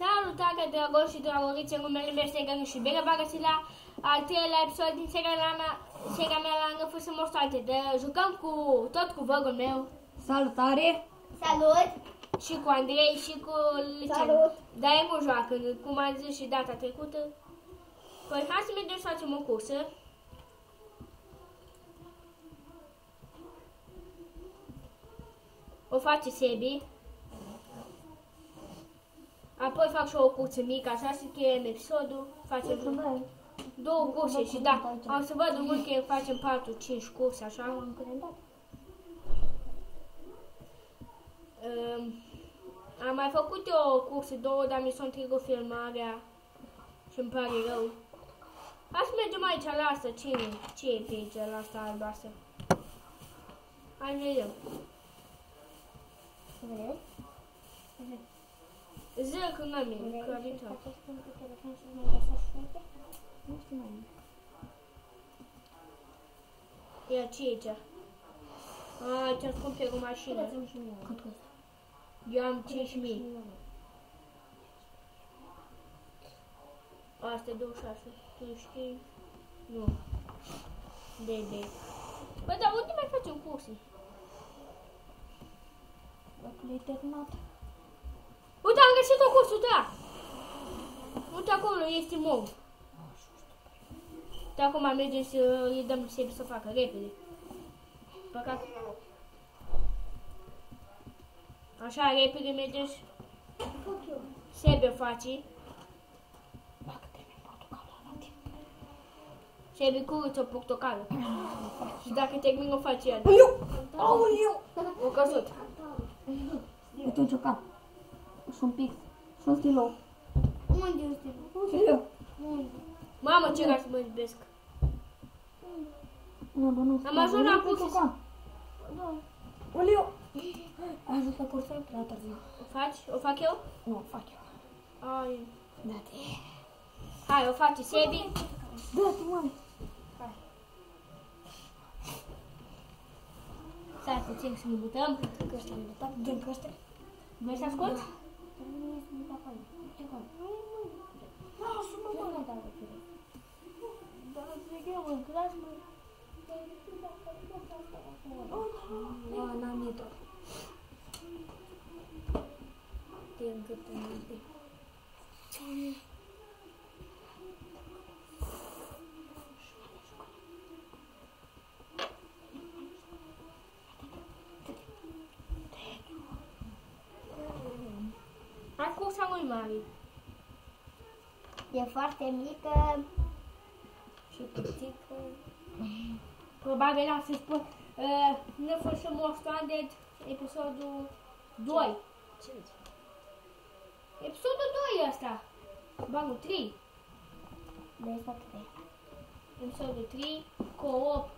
Salutare dragoi și dragorițe, numele meu este Gănu și bine v-am găsit la al treilea episod din seria mea la Năfusă Mostrate. Jucăm tot cu vărul meu. Salutare! Salut! Și cu Andrei și cu Licen. Salut! Dar el nu joacă, cum am zis și data trecută. Păi hai să mergem să facem o cursă. O face Sebi. Apoi fac și o cursă mică, așa să încheiem episodul. Facem două curse și da, am să văd mult că facem 4-5 curse, așa. Am mai făcut eu o cursă, două, dar mi s-a întregat filmarea și îmi pare rău. Hai să mergem aici la asta, ce e pe aici, la asta albastră? Hai vedem. Zic că n-am nimic, că am intrat. Ia, ce e aici? Aici-am cumpărat o mașină. Eu am 5.000. Asta e 26. Tu știi? Nu. DD. Bă, dar unde mai facem curse? Locul e terminat. Uite, am găsit o cursă, da! Uite acolo, este mov. De acum mergem să îi dăm Sebi să facă repede. Păcat. Așa, repede mergem și Sebi o face. Sebi curăță o portocală. Și dacă termin o face ea. Aoleu! O căzut. Uite un ciocan. Și un pic. Și un stilou. Unde este? Și eu. Mamă, ce să mă iubesc. Nu. Am ajuns la cursă. Aoleu! Ai ajuns la cursă? Prea târziu. O faci? O fac eu? Nu, o fac eu. Ai. Da-te. Hai, o face Sebi. Da-te, mami. Stai puțin să ne mutăm. Că ăsta am mutat. Gen că ăsta. Vrei să asculti? Lasă-mă, mă. Dar zic eu în clasă, mă. N-am iet-o. Te încât înainte. Hai cursa lui mare. E foarte mică. Și pitică. Probabil am să spun Năfusă Mostrate episodul 2. Ce zici? Episodul 2 ăsta. Ba nu, 3. De asta 3. Episodul 3, co-op.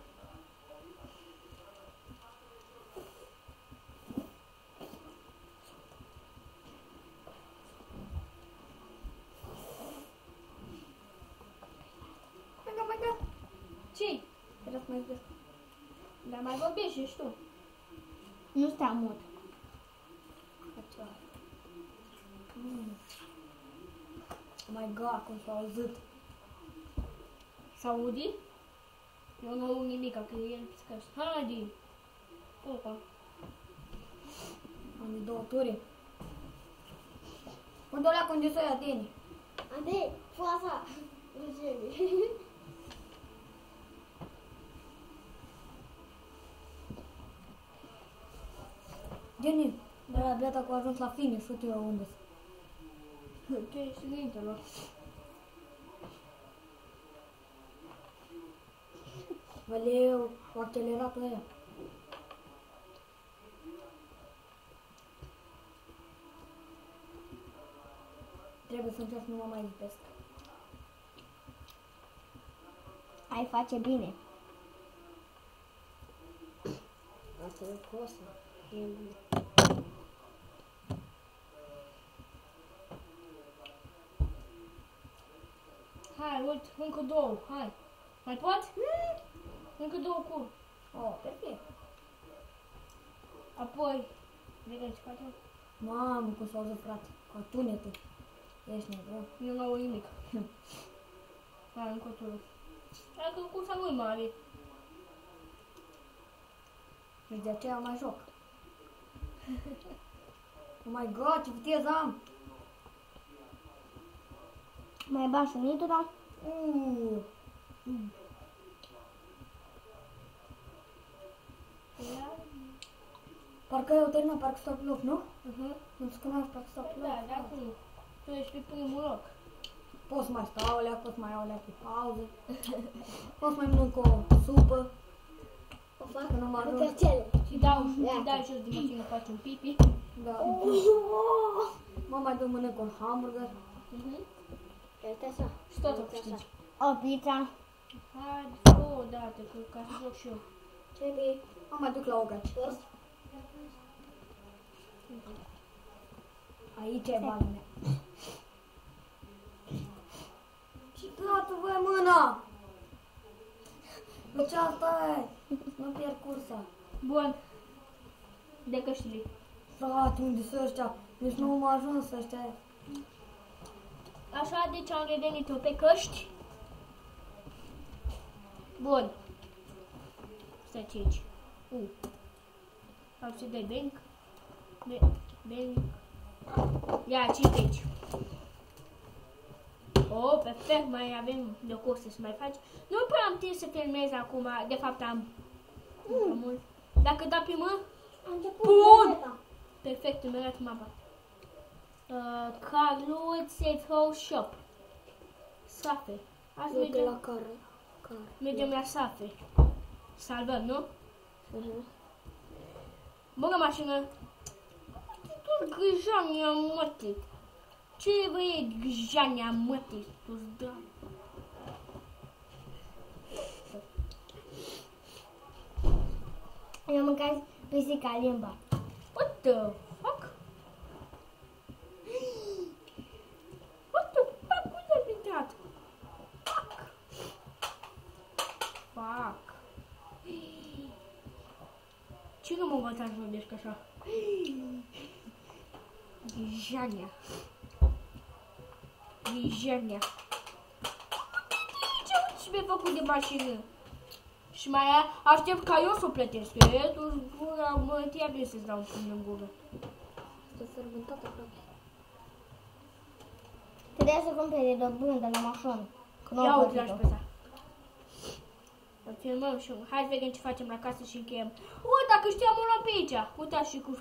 Ce? Trebuie să mai zic. Dar mai vorbești și tu. Nu stai mult. My God, cum s-a auzit. S-aude? Eu nu aud nimic, că el piscăște. Haide! Opa! Am de 2 ture. Unde o la condiția tine? Ade, fața. Geni, dar abia dacă a ajuns la fine, știu eu unde Ce ești înainte, lor? Valeu, o accelerat aia. Trebuie să încerc să nu mă mai lipesc. Ai face bine. Asta e cosă. Hai, uite, încă 2, hai. Mai poți? Încă 2 cu. Oh, perfect. Apoi, vedem ce facem. Mamă, cum s-a auzit, frate. Ca tunete. Ești nebun. Eu n-au nimic. Hai, încotro. Dacă cursa nu-i mare. Și de aceea mai joc. Oh my god, ce viteză am! Mai bagi un nitru, da? Parcă eu terminat, parcă stop loc, nu? Uh-huh. Nu scunați, parcă stop loc. Da, dar acum. Tu ești pe primul loc. Pot să mai stau alea, pot să mai iau alea pe pauză. Pot să mai mănânc o supă. O fac că nu mă arunc. Și dai jos din mașină, faci un pipi. Da. Mă mai duc mănânc un hamburger. Uite așa. Și tot o câștigi. O pizza. Hai, o dată, ca să joc și eu. Trebuie. Mă mai duc la o gaci. Aici e banii mea. Și dați-vă mâna! Deci asta e. Nu pierd cursa. Bun. De căștile. Frate, unde sunt ăștia? Deci nu m-a ajuns ăștia. Așa, deci am revenit-o pe căști. Bun. Stai ce aici. Am să dai bank. Bank. Ia, ce aici? Oh, perfect, mai avem de curse să mai faci. Nu prea am timp să filmez acum, de fapt am mult. Dacă da pe mână, bun! Perfect, îmi arăt mapa. Carlut Safe House Shop. Safe. Azi Eu de la care? mergem la Safe. Salvăm, nu? Bună mașină. Tu grijania mătii. Ce vrei grijania mătii? Tu-ți dă. Eu am mâncat pisica limba. What the fuck? What the fuck? Unde ai intrat? Fuck. Cine mă învăța să vorbesc așa? Grijania. Grijania. Ce mi-ai făcut de mașină? Și mai aștept ca eu să o plătesc. Tu gura mă trebuie să-ți dau un pumn în gură. Stă fermentată, frate. Trebuia să cumpere dobândă la mașină. Ia uite la șpeza. Îl filmăm și hai să vedem ce facem la casă și încheiem. Uite, dacă știam o luam pe aici. Uitați și cu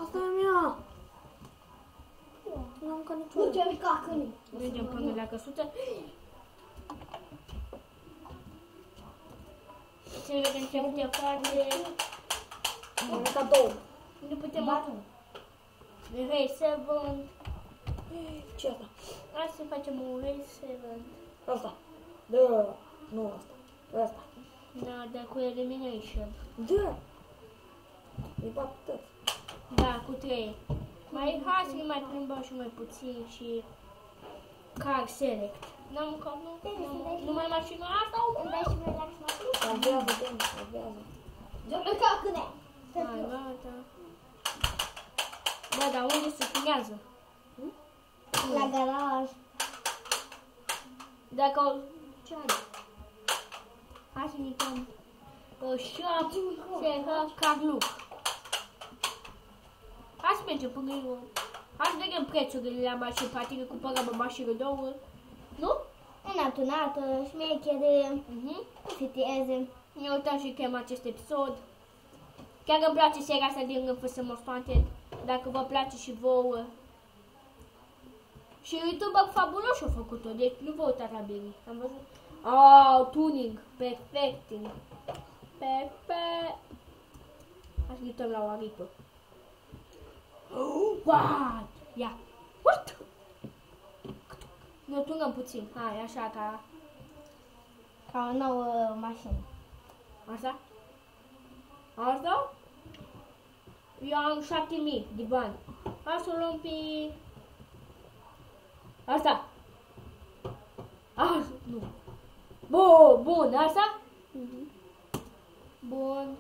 Asta e mea. Nu am ca niciodată. Nu te uita câinii. mergem până la căsuță. Să vedem ce putem face. Am mâncat două. Nu putem acum. Race 7. Ce asta? Hai să facem un Race 7. Asta. Da. Nu asta. Asta. Da, dar cu elimination. Da. Îi bat tot. Da, cu 3. Mai hai să ne mai plimbăm și mai puțin și car select. N-am mâncat, nu mai mașina asta. Îmi dai și mie la mașină? Salvează, Deni, salvează. Eu pleca câine. Hai, gata. Da, dar unde se filmează? La garaj. Dacă o... Ce ai? Hai să ne uităm. Shop, Serra, Carluc. Hai să mergem până eu. Hai să vedem prețurile la mașini, poate că cumpărăm o mașină nouă. Nu? Înaltunată, șmechere, Mhm. viteze. Ne uităm și chem acest episod. Chiar îmi place seria asta din FS Most Wanted. Dacă vă place și vouă. Și YouTuber fabulos a făcut-o, deci nu vă uitați la bine. Am văzut. Oh, tuning, perfecting. Perfect. Hai să ne uităm la o aripă. What? Ia. What? Ne tungăm puțin. Hai, așa ca... Ca o nouă mașină. Asta? Asta? Eu am 7.000 de bani. Hai să o luăm pe... Asta. Nu. Bun, asta? Bun.